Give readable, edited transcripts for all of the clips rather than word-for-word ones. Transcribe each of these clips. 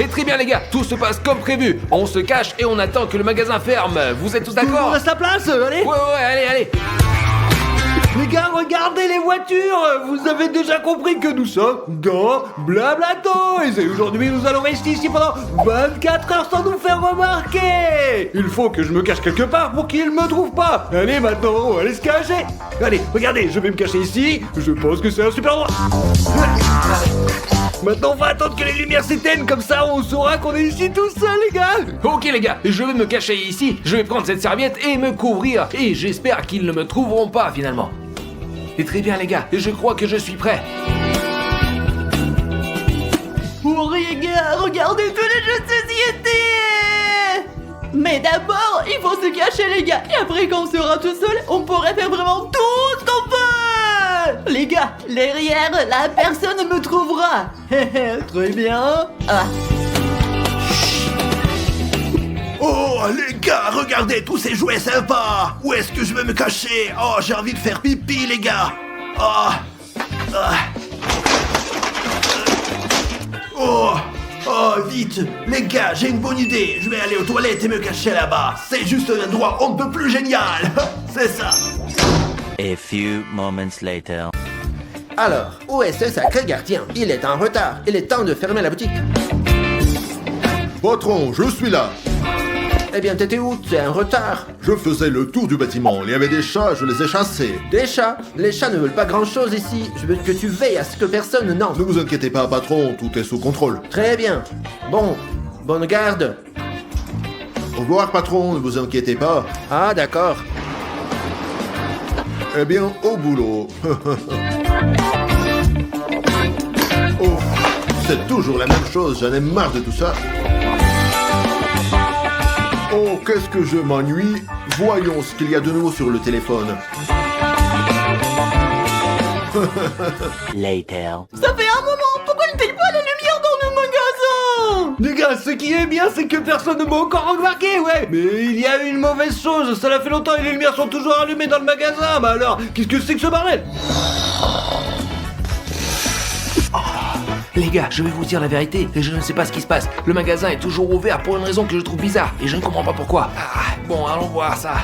Et très bien les gars, tout se passe comme prévu. On se cache et on attend que le magasin ferme. Vous êtes tous Tout le monde d'accord? reste à place, allez. Ouais, allez. Les gars, regardez les voitures. Vous avez déjà compris que nous sommes dans Blabla Toys. Et aujourd'hui, nous allons rester ici pendant 24 heures sans nous faire remarquer. Il faut que je me cache quelque part pour qu'ils ne me trouvent pas. Allez, maintenant, on va aller se cacher. Allez, regardez, je vais me cacher ici. Je pense que c'est un super endroit. Maintenant, on va attendre que les lumières s'éteignent. Comme ça, on saura qu'on est ici tout seul, les gars. Ok les gars, je vais me cacher ici. Je vais prendre cette serviette et me couvrir. Et j'espère qu'ils ne me trouveront pas finalement. Et très bien les gars, je crois que je suis prêt. Oh les gars, regardez tous les jeux de société. Mais d'abord, il faut se cacher les gars. Et après quand on sera tout seul, on pourrait faire vraiment tout ce qu'on peut. Les gars, derrière, la personne me trouvera. Très bien. Ah. Oh les gars, regardez tous ces jouets sympas. Où est-ce que je vais me cacher? Oh, j'ai envie de faire pipi les gars. Oh, vite. Les gars, j'ai une bonne idée. Je vais aller aux toilettes et me cacher là-bas. C'est juste un endroit on ne peut plus génial. C'est ça. A few moments later. Alors, où est ce sacré gardien? Il est en retard. Il est temps de fermer la boutique. Patron, je suis là. Eh bien, t'étais où? Tu es en retard. Je faisais le tour du bâtiment. Il y avait des chats, je les ai chassés. Des chats? Les chats ne veulent pas grand-chose ici. Je veux que tu veilles à ce que personne n'entre. Ne vous inquiétez pas, patron, tout est sous contrôle. Très bien. Bon, bonne garde. Au revoir, patron, ne vous inquiétez pas. Ah, d'accord. Eh bien, au boulot. Oh, c'est toujours la même chose, j'en ai marre de tout ça. Oh, qu'est-ce que je m'ennuie. Voyons ce qu'il y a de nouveau sur le téléphone. Later. Ça fait un moment. Pourquoi ne paye pas la lumière dans le magasin? Les gars, ce qui est bien, c'est que personne ne m'a encore remarqué, ouais. Mais il y a une mauvaise chose. Ça fait longtemps et les lumières sont toujours allumées dans le magasin. Bah alors, qu'est-ce que c'est que ce bordel? Les gars, je vais vous dire la vérité, je ne sais pas ce qui se passe. Le magasin est toujours ouvert pour une raison que je trouve bizarre, et je ne comprends pas pourquoi. Bon, allons voir ça.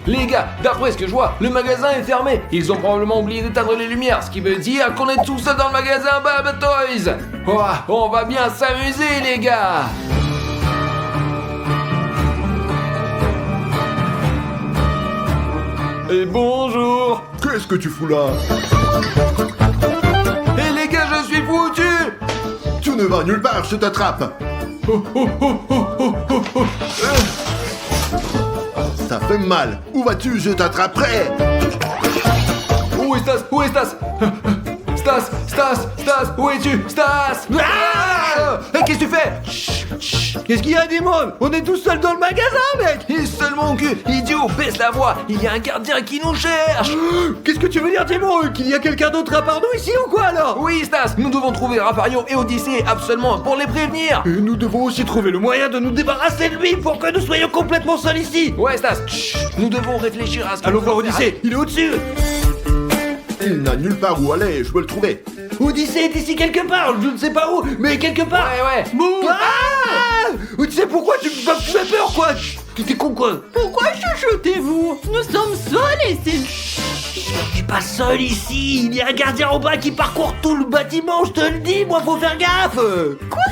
Les gars, d'après ce que je vois, le magasin est fermé. Ils ont probablement oublié d'éteindre les lumières, ce qui veut dire qu'on est tout seul dans le magasin Blabla Toys. Oh, on va bien s'amuser, les gars. Et bonjour. Qu'est-ce que tu fous là? Les gars, je suis foutu. Tu ne vas nulle part, je t'attrape. Ça fait mal. Où vas-tu? Je t'attraperai. Où est Stas? Où est Stas? Stas, où es-tu? Stas! Qu'est-ce que tu fais? Qu'est-ce qu'il y a, Dimon? On est tout seul dans le magasin, mec. Il se seul mon cul! Idiot, baisse la voix! Il y a un gardien qui nous cherche! Qu'est-ce que tu veux dire, Dimon? Qu'il y a quelqu'un d'autre à part nous ici ou quoi, alors? Oui, Stas, nous devons trouver Rafario et Odyssée absolument pour les prévenir! Et nous devons aussi trouver le moyen de nous débarrasser de lui pour que nous soyons complètement seuls ici. Ouais, Stas, nous devons réfléchir à ce que Allons nous voir devons faire. Odyssée, il est au-dessus. Il n'a nulle part où aller, je peux le trouver. Odyssée est ici quelque part, je ne sais pas où, mais quelque part. Ouais. Tu sais pourquoi tu me fais peur, quoi? T'es con, quoi? Pourquoi chuchotez-vous? Nous sommes seuls ici. Je suis pas seul ici, il y a un gardien en bas qui parcourt tout le bâtiment, je te le dis, moi faut faire gaffe. Quoi?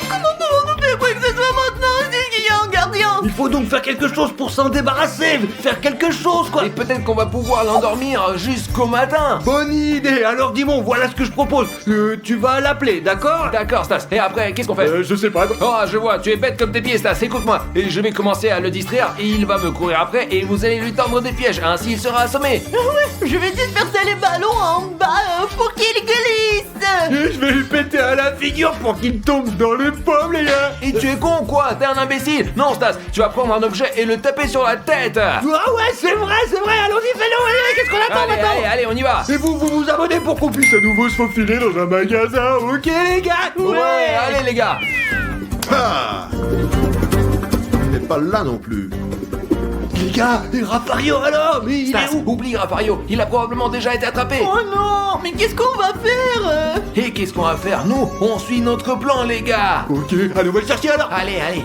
Comment pouvons-nous faire quoi que ce soit maintenant s'il y a un gardien? Il faut donc faire quelque chose pour s'en débarrasser, faire quelque chose, quoi. Et peut-être qu'on va pouvoir l'endormir jusqu'au matin! Bonne idée, alors Dimon, voilà ce que je propose. Tu vas l'appeler, d'accord? D'accord, Stas, et après, qu'est-ce qu'on fait? Je sais pas. Oh, je vois, tu es bête comme tes pieds, Stas, écoute-moi. Et je vais commencer à le distraire, et il va me courir après, et vous allez lui tendre des pièges, ainsi il sera assommé. Je vais disperser les ballons en bas pour qu'il glisse. Et je vais lui péter à la figure pour qu'il tombe dans les pommes, les gars. Et tu es con ou quoi? T'es un imbécile! Non, Stas, tu vas prendre un objet et le taper sur la tête! Ah ouais, c'est vrai, allons-y, fais-le, allez, qu'est-ce qu'on attend maintenant? Allez, on y va! Et vous abonnez pour qu'on puisse à nouveau se faufiler dans un magasin, ok les gars? Ouais, allez les gars! Ah! Il n'est pas là non plus. Les gars, et Rafario alors? Mais il Stas, est où? oublie Rafario, il a probablement déjà été attrapé. Oh non, mais qu'est-ce qu'on va faire? Et qu'est-ce qu'on va faire? Nous, on suit notre plan, les gars. Ok, allez, on va le chercher alors. Allez, allez.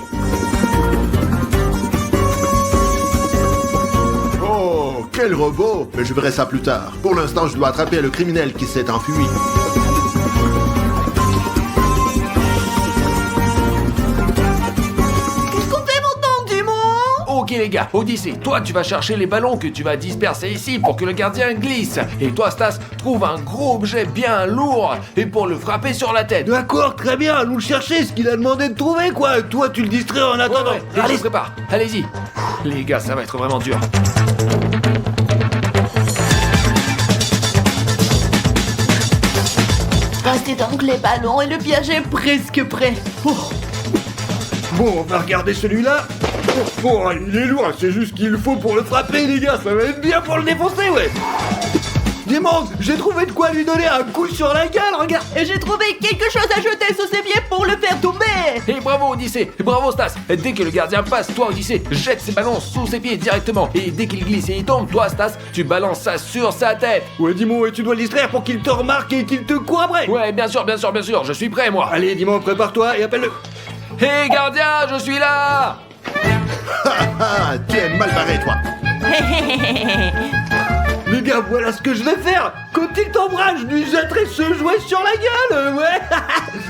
Oh, quel robot! Mais je verrai ça plus tard. Pour l'instant, je dois attraper le criminel qui s'est enfui. Qu'est-ce qu'on fait maintenant, dis-moi? Ok les gars, Odyssée, toi tu vas chercher les ballons que tu vas disperser ici pour que le gardien glisse. Et toi Stas, trouve un gros objet bien lourd et pour le frapper sur la tête. D'accord, très bien, allons le chercher, ce qu'il a demandé de trouver, quoi. Toi, tu le distrais en attendant. Ouais, allez, se prépare, allez-y. Les gars, ça va être vraiment dur. Restez donc les ballons et le piège est presque prêt. Oh. Bon, on va regarder celui-là. Oh, il est lourd, c'est juste qu'il faut pour le frapper, les gars. Ça va être bien pour le défoncer, ouais. Dis-moi, j'ai trouvé de quoi lui donner un coup sur la gueule, regarde. Et j'ai trouvé quelque chose à jeter sous ses pieds pour le faire tomber. Et bravo Odyssée, et bravo Stas. Dès que le gardien passe, toi Odyssée, jette ses ballons sous ses pieds directement. Et dès qu'il glisse et il tombe, toi Stas, tu balances ça sur sa tête. Ouais, dis-moi, ouais, tu dois le distraire pour qu'il te remarque et qu'il te court après. Ouais, bien sûr, je suis prêt moi. Allez, dis-moi, prépare-toi et appelle-le. Hé gardien, je suis là. Ah, tu es mal barré, toi. Les gars, voilà ce que je vais faire. Quand il tombera, je lui jetterai ce jouet sur la gueule. Ouais.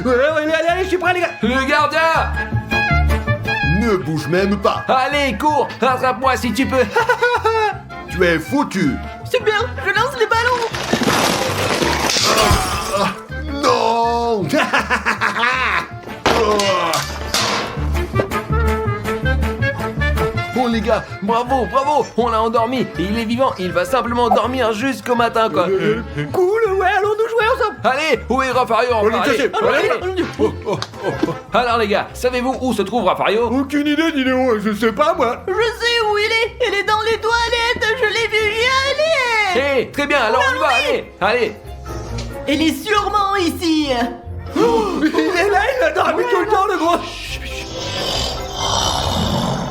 ouais, allez, je suis prêt, les gars. Le gardien. Ne bouge même pas. Allez, cours, rattrape-moi si tu peux. Tu es foutu. Super, je lance les ballons. Non. Bon les gars, bravo, on l'a endormi. Et il est vivant, il va simplement dormir jusqu'au matin quoi. Cool, ouais, allons nous jouer ensemble. Allez, où est Rafario? On le cherche. Allez. Alors les gars, savez-vous où se trouve Rafario? Aucune idée, Dino, je sais pas moi. Je sais où il est dans les toilettes, je l'ai vu y aller. Hé, très bien, alors on y va, allez. Il est sûrement ici. Il est là, il a dormi tout le temps, le gros.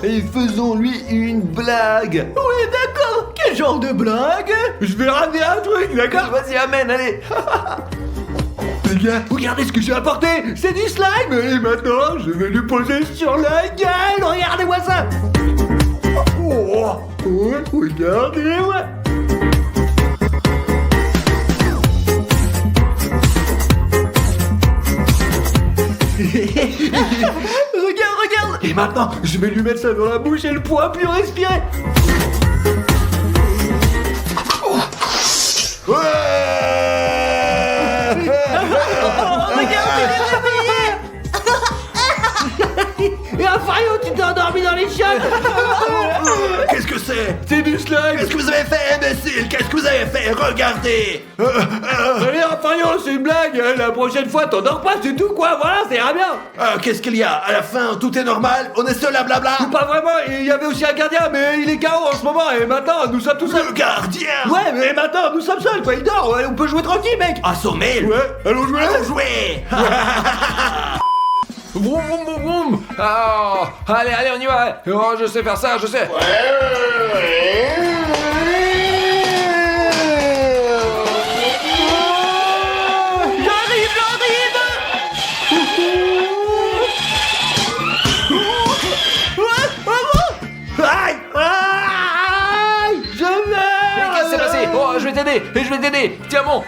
Et faisons-lui une blague. Oui, d'accord. Quel genre de blague? Je vais ramener un truc, d'accord? Vas-y, amène, allez. Les gars, regardez ce que j'ai apporté. C'est du slime. Et maintenant, je vais lui poser sur la gueule. Regardez-moi ça. Oh, regardez-moi. Regarde. Et maintenant, je vais lui mettre ça dans la bouche et le pourra plus respirer. Regarde, il est réveillé. Et Rafario, tu t'es endormi dans les chiottes. Qu'est-ce que c'est? C'est du slime. Qu'est-ce que vous avez fait, imbécile? Qu'est-ce que vous avez fait? Regardez! Allez, Rafario, c'est une blague. La prochaine fois, t'endors pas, c'est tout, quoi. Voilà, ça ira bien. Qu'est-ce qu'il y a? À la fin, tout est normal? On est seul à blabla? Pas vraiment, il y avait aussi un gardien, mais il est KO en ce moment, et maintenant, nous sommes tout seuls. Le gardien! Ouais, mais maintenant, nous sommes seuls, quoi, il dort, ouais, on peut jouer tranquille, mec. Assommé! Ouais, allons jouer. Allons jouer! Vroom, vroom, vroom, vroom. Oh, allez, on y va. Oh, je sais faire ça, je sais. J'arrive. Aïe, je meurs. Qu'est-ce qui s'est passé? Oh, je vais t'aider. Tiens bon.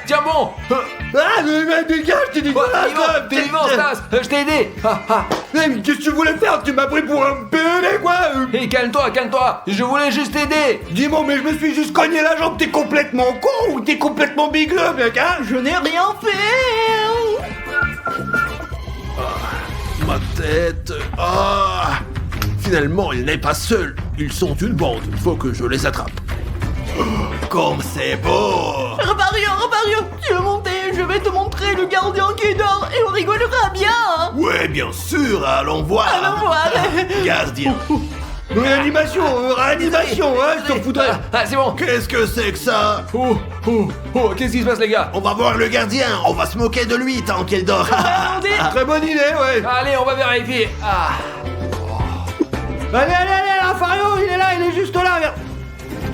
Ah, mais dégage, je t'ai dit Oh, quoi, t'es vivant, Stas. Je t'ai aidé. Mais qu'est-ce que tu voulais faire? Tu m'as pris pour un pédé, quoi. Hé, calme-toi. Je voulais juste t'aider. Dis-moi, mais je me suis juste cogné la jambe, t'es complètement con ou t'es complètement bigleux, mec, hein? Je n'ai rien fait. Ma tête. Finalement, il n'est pas seul. Ils sont une bande. Il faut que je les attrape. Comme c'est beau! Rafario, tu veux monter? Je vais te montrer le gardien qui dort et on rigolera bien. Hein. Ouais, bien sûr, allons voir! Allons voir. Gardien! Réanimation, hein, je t'en foutrais. Ah, c'est bon. Qu'est-ce que c'est que ça? Oh, qu'est-ce qui se passe, les gars? On va voir le gardien, on va se moquer de lui tant qu'il dort. Très bonne idée, ouais. Allez, on va vérifier. Allez, Rafario, il est là, il est est juste là, regarde.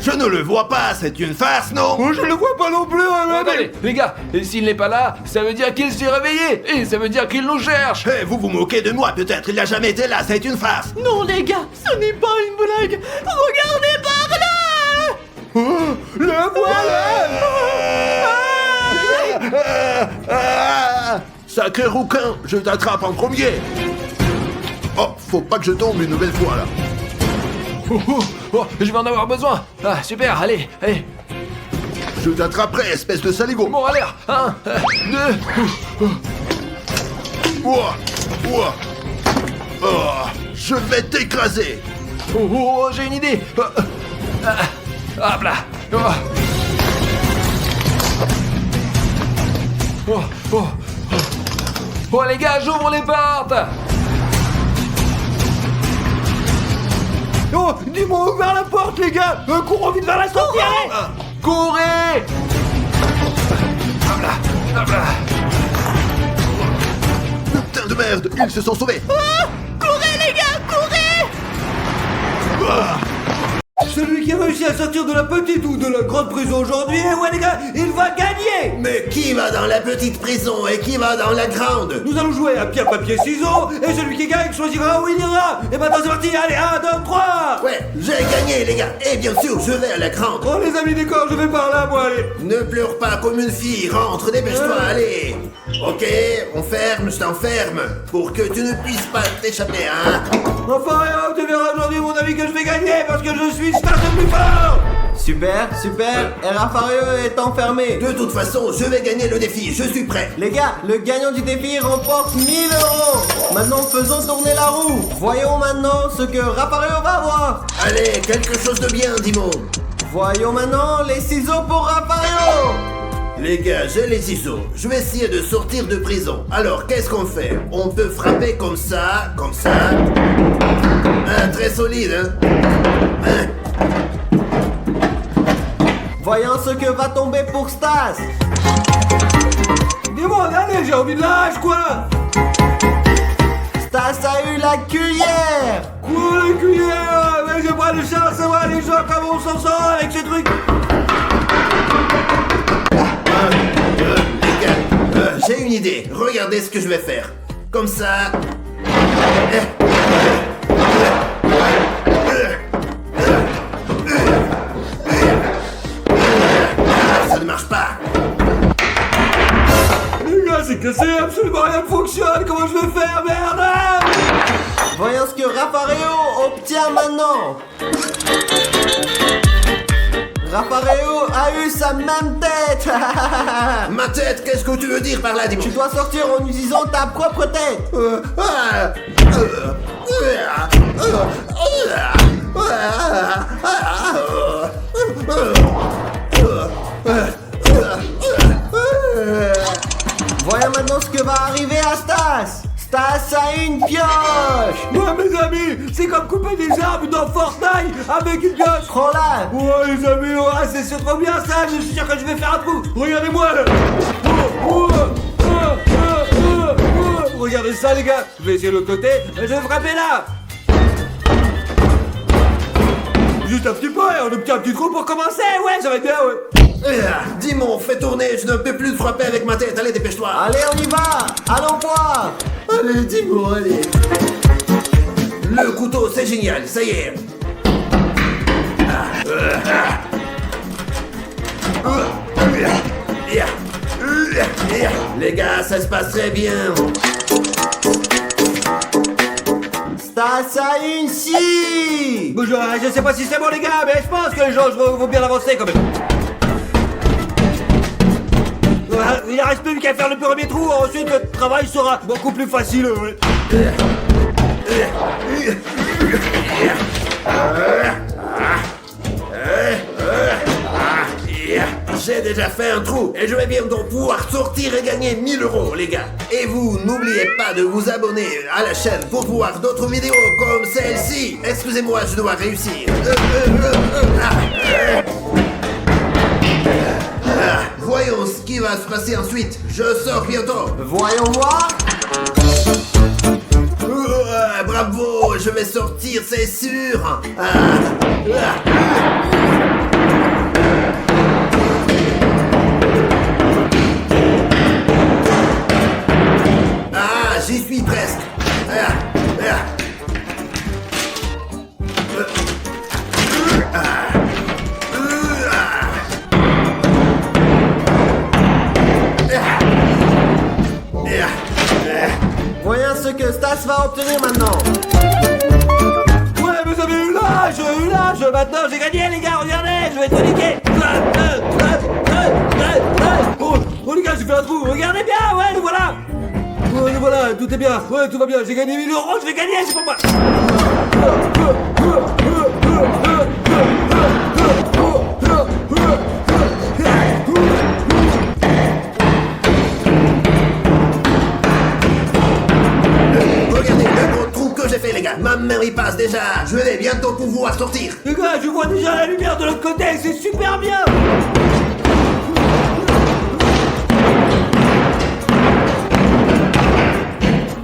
Je ne le vois pas, c'est une farce, non? Oh, je le vois pas non plus, hein, Attendez, les gars, et s'il n'est pas là, ça veut dire qu'il s'est réveillé. Et ça veut dire qu'il nous cherche. Eh, vous vous moquez de moi, peut-être, il n'a jamais été là, c'est une farce. Non les gars, ce n'est pas une blague. Regardez par là. Le voilà. Sacré rouquin, je t'attrape en premier. Oh, faut pas que je tombe une nouvelle fois là. Oh, je vais en avoir besoin. Ah, super, allez, allez. Je t'attraperai, espèce de saligo. Bon, allez, 1, 2. Ouah, ouah. Oh, je vais t'écraser. Oh, j'ai une idée. Hop là. Oh, les gars, j'ouvre les portes. Oh, dis-moi ouvert la porte, les gars. Courons vite vers la sortie, allez. Courez. Hop là. Putain de merde, ils se sont sauvés. Courez les gars, courez. Celui qui a réussi à sortir de la petite ou de la grande prison aujourd'hui, ouais les gars, il va gagner. Mais qui va dans la petite prison et qui va dans la grande? Nous allons jouer à pierre, papier, ciseaux, et celui qui gagne choisira où il ira. Et maintenant c'est parti, allez, 1, 2, 3. Ouais, j'ai gagné les gars. Et bien sûr, je vais à la grande. Oh les amis, d'accord, je vais par là, moi, allez. Ne pleure pas comme une fille, rentre, dépêche-toi, allez. Ok, on ferme, je t'enferme. Pour que tu ne puisses pas t'échapper, hein. Enfin, tu verras aujourd'hui, mon ami, que je vais gagner parce que je suis Star le plus fort. Super, et Raffario est enfermé. De toute façon, je vais gagner le défi, je suis prêt. Les gars, le gagnant du défi remporte 1000 €. Maintenant, faisons tourner la roue. Voyons maintenant ce que Raffario va avoir. Allez, quelque chose de bien, Dimon. Voyons maintenant les ciseaux pour Raffario. Les gars, j'ai les ciseaux. Je vais essayer de sortir de prison. Alors, qu'est-ce qu'on fait? On peut frapper comme ça, comme ça. Très solide, hein? Voyons ce que va tomber pour Stas. Dis-moi, allez, j'ai envie de lâche, quoi. Stas a eu la cuillère. Quoi, la cuillère? Mais j'ai pas de chance, ça va, les gens, comment on s'en sort avec ces trucs? Les gars, j'ai une idée. Regardez ce que je vais faire. Comme ça. Ça ne marche pas. Les gars, c'est cassé, absolument rien ne fonctionne. Comment je vais faire, merde? Voyons ce que Raffario obtient maintenant. Raffario a eu sa même tête. Ma tête, qu'est-ce que tu veux dire par là, Dimon? Tu dois sortir en utilisant ta propre tête. Voyons maintenant ce que va arriver à Stas. Stas a une pioche. Ouais, mes amis, c'est comme couper des arbres dans Fortnite avec une pioche. Prends-la. Ouais, les amis, ouais, c'est trop bien ça. Je suis sûr que je vais faire un trou. Regardez-moi là. Regardez ça, les gars. Je vais essayer de l'autre côté. Et je vais frapper là. Juste un petit peu, et on obtient un petit trou pour commencer. Ouais, ça va être bien, ouais. Dimon, fais tourner, je ne peux plus te frapper avec ma tête, allez dépêche-toi. Allez, on y va. Allons voir. Allez, Dimon, allez. Le couteau, c'est génial, ça y est. Les gars, ça se passe très bien. Stas a une scie. Bon, je sais pas si c'est bon, les gars, mais je pense que les gens vont bien avancer quand même. Il ne reste plus qu'à faire le premier trou, ensuite le travail sera beaucoup plus facile. Ouais. J'ai déjà fait un trou et je vais bientôt pouvoir sortir et gagner 1000 €, les gars. Et vous, n'oubliez pas de vous abonner à la chaîne pour voir d'autres vidéos comme celle-ci. Excusez-moi, je dois réussir. Voyons ce qui va se passer ensuite. Je sors bientôt. Voyons voir. Bravo, je vais sortir, c'est sûr. J'y suis presque. Voyons ce que Stas va obtenir maintenant. Ouais, vous avez eu l'âge. Maintenant, j'ai gagné, les gars, regardez, je vais tout niquer. Oh, les gars, j'ai fait un trou. Regardez bien, ouais, nous voilà. Ouais, nous voilà, tout est bien. Ouais, tout va bien. J'ai gagné 1000 euros, je vais gagner, c'est pour moi. Regardez le gros trou que j'ai fait, les gars. Ma main y passe déjà. Je vais bientôt pouvoir sortir. Les gars, je vois déjà la lumière de l'autre côté, c'est super bien.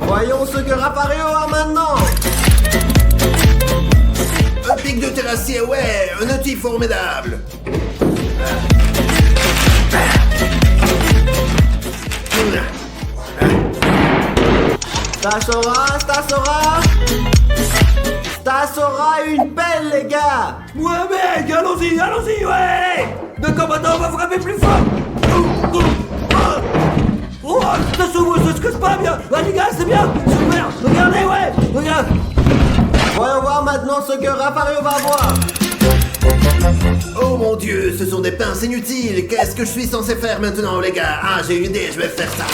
Voyons ce que Rafario a maintenant. Un pic de terrassier, ouais, un outil formidable. Stas aura une pelle, les gars. Ouais, mec, allons-y, ouais. D'accord, maintenant, on va frapper plus fort. Oh, ça se casse pas bien. Ouais, les gars, c'est bien. Super. Regardez, ouais. Regarde. Voyons voir maintenant ce que Rafario va voir. Oh mon Dieu, ce sont des pinces inutiles. Qu'est-ce que je suis censé faire maintenant, les gars? J'ai une idée, je vais faire ça.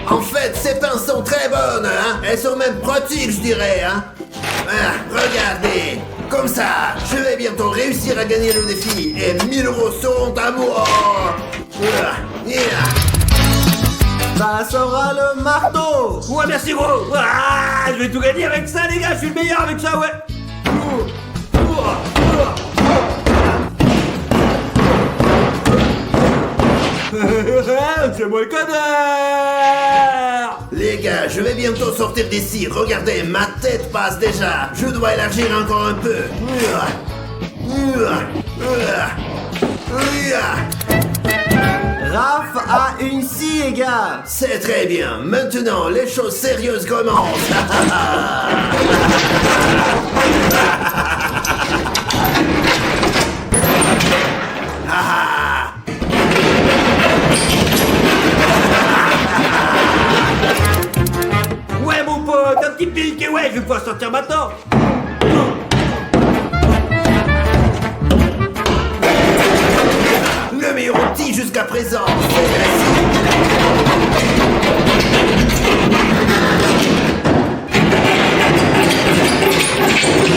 En fait, ces pinces sont très bonnes, hein. Elles sont même pratiques, je dirais, hein. Regardez. Comme ça, je vais bientôt réussir à gagner le défi et 1000 euros seront à moi. Ça sera le marteau. Ouais, merci, gros. Je vais tout gagner avec ça, les gars. Je suis le meilleur avec ça, ouais. C'est moi le connard. Les gars, je vais bientôt sortir d'ici. Regardez, ma tête passe déjà. Je dois élargir encore un peu. Raph a une scie, les gars. C'est très bien. Maintenant, les choses sérieuses commencent. Ouais, mon pote, un petit pic. Et ouais, je vais pouvoir sortir maintenant. Le meilleur outil jusqu'à présent.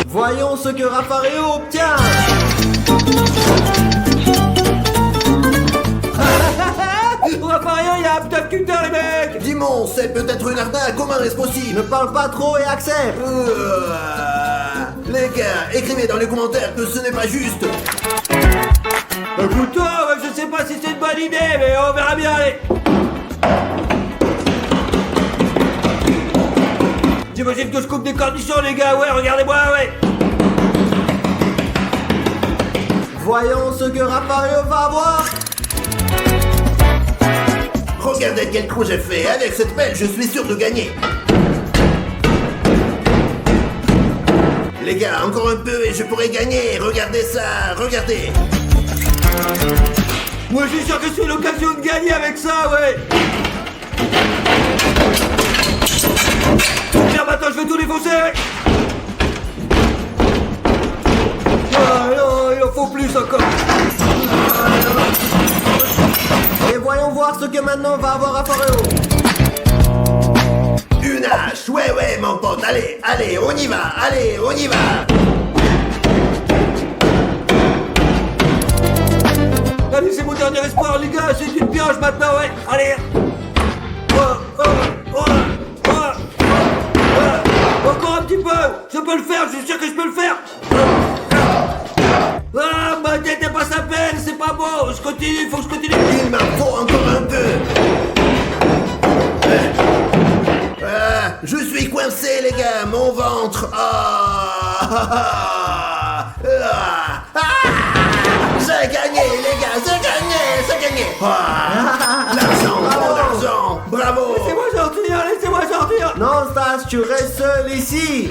Voyons ce que Rafario obtient. Rafario, il y a un abducteur, les mecs. Dimon, c'est peut-être une arnaque. Comment est-ce possible? Ne parle pas trop et accepte. Les gars, écrivez dans les commentaires que ce n'est pas juste. Écoute, je sais pas si c'est une bonne idée, mais on verra bien, allez. J'imagine que je coupe des cornichons, les gars, ouais, regardez-moi, ouais. Voyons ce que Rafario va avoir. Regardez quel trou j'ai fait. Avec cette pelle, je suis sûr de gagner. Les gars, encore un peu et je pourrais gagner. Regardez ça, regardez. Moi, je suis sûr que c'est l'occasion de gagner avec ça, ouais. Tiens, maintenant, je vais tout défoncer, ouais. Non, il en faut plus encore. Et voyons voir ce que maintenant va avoir Rafario. Une hache, ouais, mon pote. Allez, on y va. Allez, on y va. Allez, c'est mon dernier espoir, les gars. C'est une pioche maintenant, ouais. Allez. Encore un petit peu. Je peux le faire, je suis sûr que je peux le faire. Ma tête est pas sa peine, c'est pas bon. Je continue, faut que je continue. Il m'en faut encore un peu. Je suis coincé, les gars, mon ventre. J'ai gagné, les gars, j'ai gagné. L'argent, l'argent, bravo. Laissez-moi sortir. Non, Stas, tu restes seul ici.